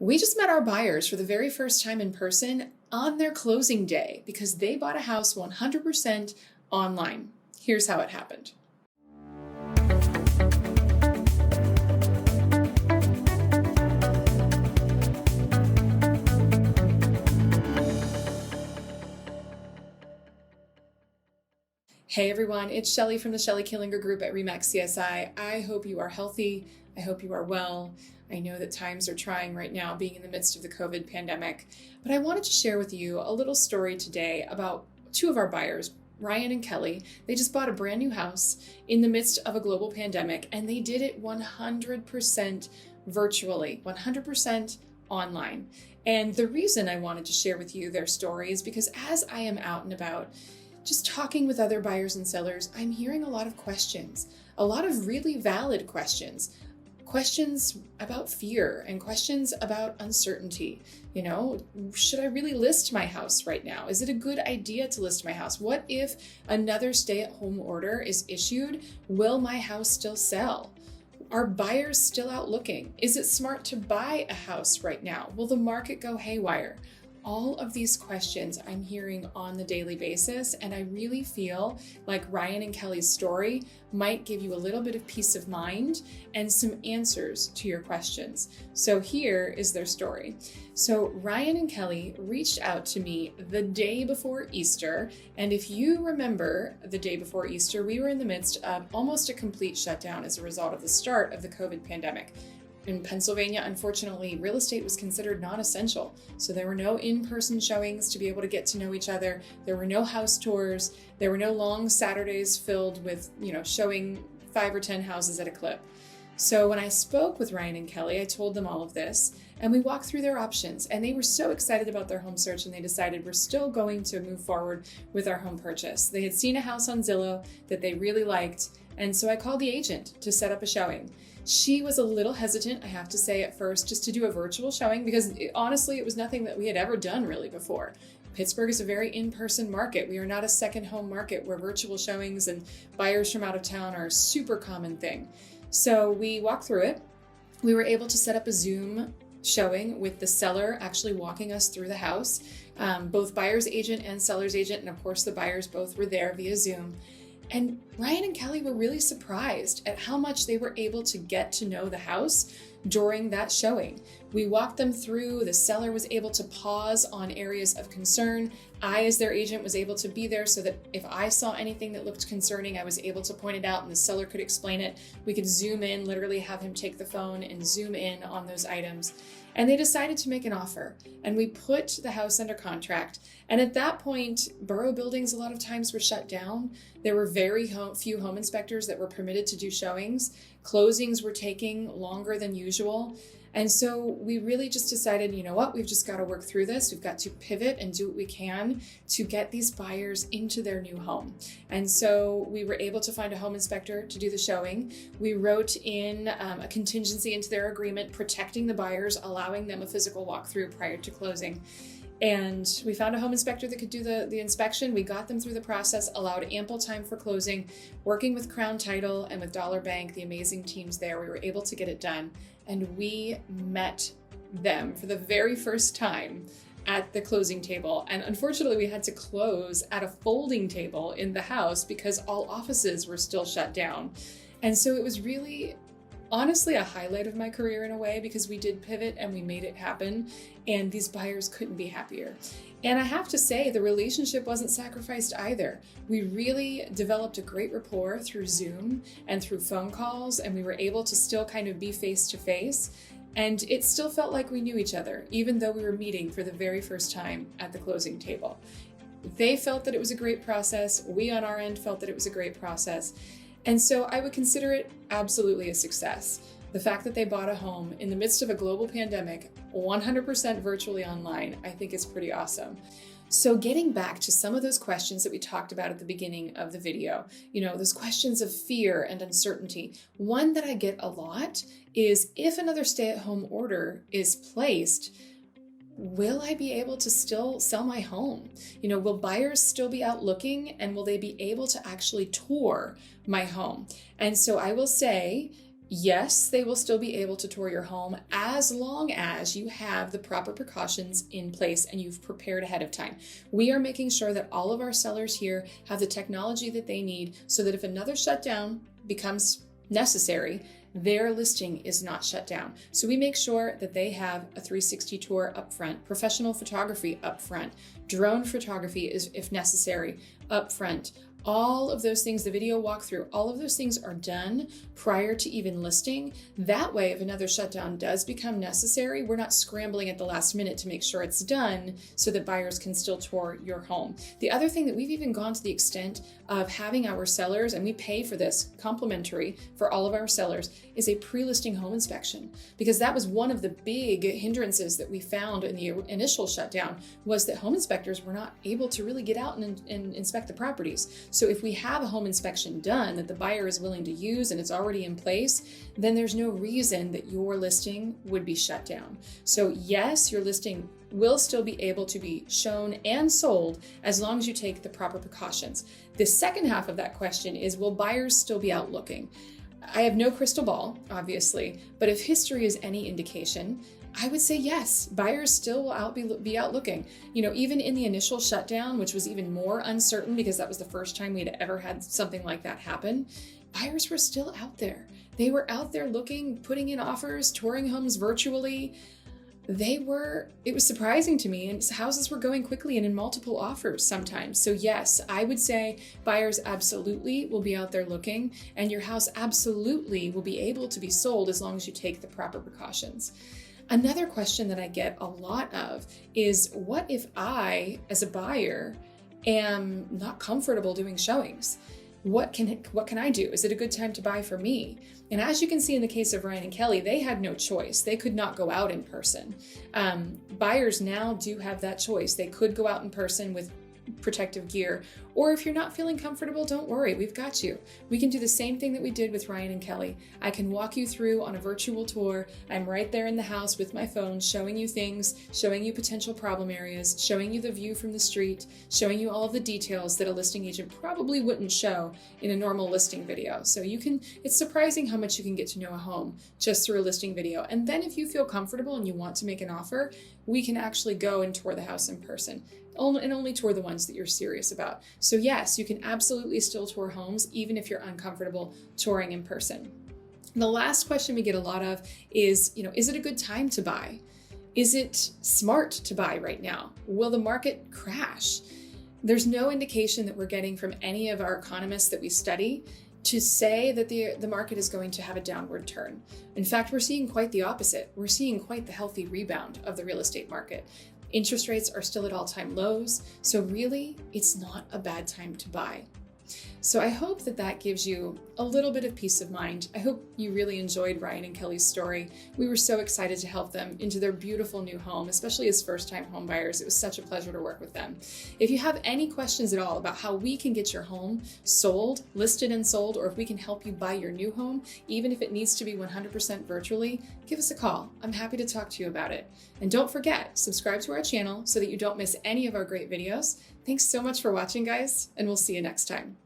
We just met our buyers for the very first time in person on their closing day because they bought a house 100% online. Here's how it happened. Hey everyone, it's Shelly from the Shelly Killinger Group at RE/MAX CSI. I hope you are healthy. I hope you are well. I know that times are trying right now, being in the midst of the COVID pandemic, but I wanted to share with you a little story today about two of our buyers, Ryan and Kelly. They just bought a brand new house in the midst of a global pandemic, and they did it 100% virtually, 100% online. And the reason I wanted to share with you their story is because as I am out and about, just talking with other buyers and sellers, I'm hearing a lot of questions, a lot of really valid questions about fear and questions about uncertainty. You know, should I really list my house right now? Is it a good idea to list my house? What if another stay-at-home order is issued? Will my house still sell? Are buyers still out looking? Is it smart to buy a house right now? Will the market go haywire? All of these questions I'm hearing on the daily basis, and I really feel like Ryan and Kelly's story might give you a little bit of peace of mind and some answers to your questions. So here is their story. So Ryan and Kelly reached out to me the day before Easter, and if you remember the day before Easter, we were in the midst of almost a complete shutdown as a result of the start of the COVID pandemic. In Pennsylvania, unfortunately, real estate was considered non-essential. So there were no in-person showings to be able to get to know each other. There were no house tours. There were no long Saturdays filled with, showing 5 or 10 houses at a clip. So when I spoke with Ryan and Kelly, I told them all of this, and we walked through their options. And they were so excited about their home search, and they decided we're still going to move forward with our home purchase. They had seen a house on Zillow that they really liked, and so I called the agent to set up a showing. She was a little hesitant, I have to say, at first, just to do a virtual showing because honestly, it was nothing that we had ever done really before. Pittsburgh is a very in-person market. We are not a second home market where virtual showings and buyers from out of town are a super common thing. So we walked through it. We were able to set up a Zoom showing with the seller actually walking us through the house. Both buyer's agent and seller's agent, and of course the buyers both were there via Zoom. And Ryan and Kelly were really surprised at how much they were able to get to know the house during that showing. We walked them through, the seller was able to pause on areas of concern. I, as their agent, was able to be there so that if I saw anything that looked concerning, I was able to point it out and the seller could explain it. We could zoom in, literally have him take the phone and zoom in on those items. And they decided to make an offer, and we put the house under contract. And at that point, borough buildings a lot of times were shut down. There were very few home inspectors that were permitted to do showings. Closings were taking longer than usual. And so we really just decided, you know what, we've just got to work through this. We've got to pivot and do what we can to get these buyers into their new home. And so we were able to find a home inspector to do the showing. We wrote in a contingency into their agreement, protecting the buyers, allowing them a physical walkthrough prior to closing. And we found a home inspector that could do the inspection. We got them through the process, allowed ample time for closing. Working with Crown Title and with Dollar Bank, the amazing teams there, we were able to get it done. And we met them for the very first time at the closing table. And unfortunately, we had to close at a folding table in the house because all offices were still shut down. And so it was really, honestly, a highlight of my career in a way because we did pivot and we made it happen. And these buyers couldn't be happier. And I have to say, the relationship wasn't sacrificed either. We really developed a great rapport through Zoom and through phone calls, and we were able to still kind of be face to face. And it still felt like we knew each other, even though we were meeting for the very first time at the closing table. They felt that it was a great process. We on our end felt that it was a great process. And so I would consider it absolutely a success. The fact that they bought a home in the midst of a global pandemic, 100% virtually online, I think is pretty awesome. So getting back to some of those questions that we talked about at the beginning of the video, those questions of fear and uncertainty. One that I get a lot is if another stay-at-home order is placed, will I be able to still sell my home? Will buyers still be out looking, and will they be able to actually tour my home? And so I will say, Yes, they will still be able to tour your home as long as you have the proper precautions in place and you've prepared ahead of time. We are making sure that all of our sellers here have the technology that they need so that if another shutdown becomes necessary, their listing is not shut down. So we make sure that they have a 360 tour up front, professional photography up front, drone photography is, if necessary, up front. All of those things, the video walkthrough, all of those things are done prior to even listing. That way, if another shutdown does become necessary, we're not scrambling at the last minute to make sure it's done so that buyers can still tour your home. The other thing that we've even gone to the extent of having our sellers, and we pay for this complimentary for all of our sellers, is a pre-listing home inspection, because that was one of the big hindrances that we found in the initial shutdown, was that home inspectors were not able to really get out and inspect the properties. So if we have a home inspection done that the buyer is willing to use and it's already in place, then there's no reason that your listing would be shut down. So yes, your listing will still be able to be shown and sold as long as you take the proper precautions. The second half of that question is, will buyers still be out looking? I have no crystal ball, obviously, but if history is any indication, I would say yes, buyers still will be out looking. You know, even in the initial shutdown, which was even more uncertain because that was the first time we had ever had something like that happen, buyers were still out there. They were out there looking, putting in offers, touring homes virtually. It was surprising to me, and houses were going quickly and in multiple offers sometimes. So yes, I would say buyers absolutely will be out there looking, and your house absolutely will be able to be sold as long as you take the proper precautions. Another question that I get a lot of is, what if I, as a buyer, am not comfortable doing showings? What can I do? Is it a good time to buy for me? And as you can see in the case of Ryan and Kelly, they had no choice. They could not go out in person. Buyers now do have that choice. They could go out in person with protective gear, or if you're not feeling comfortable, don't worry, we've got you. We can do the same thing that we did with Ryan and Kelly. I can walk you through on a virtual tour. I'm right there in the house with my phone, showing you things, showing you potential problem areas, showing you the view from the street, showing you all of the details that a listing agent probably wouldn't show in a normal listing video. So it's surprising how much you can get to know a home just through a listing video. And then if you feel comfortable and you want to make an offer, we can actually go and tour the house in person. And only tour the ones that you're serious about. So yes, you can absolutely still tour homes even if you're uncomfortable touring in person. The last question we get a lot of is it a good time to buy? Is it smart to buy right now? Will the market crash? There's no indication that we're getting from any of our economists that we study to say that the market is going to have a downward turn. In fact, we're seeing quite the opposite. We're seeing quite the healthy rebound of the real estate market. Interest rates are still at all-time lows, so really, it's not a bad time to buy. So I hope that gives you a little bit of peace of mind. I hope you really enjoyed Ryan and Kelly's story. We were so excited to help them into their beautiful new home, especially as first-time home buyers. It was such a pleasure to work with them. If you have any questions at all about how we can get your home sold, listed and sold, or if we can help you buy your new home, even if it needs to be 100% virtually, give us a call. I'm happy to talk to you about it. And don't forget, subscribe to our channel so that you don't miss any of our great videos. Thanks so much for watching, guys, and we'll see you next time.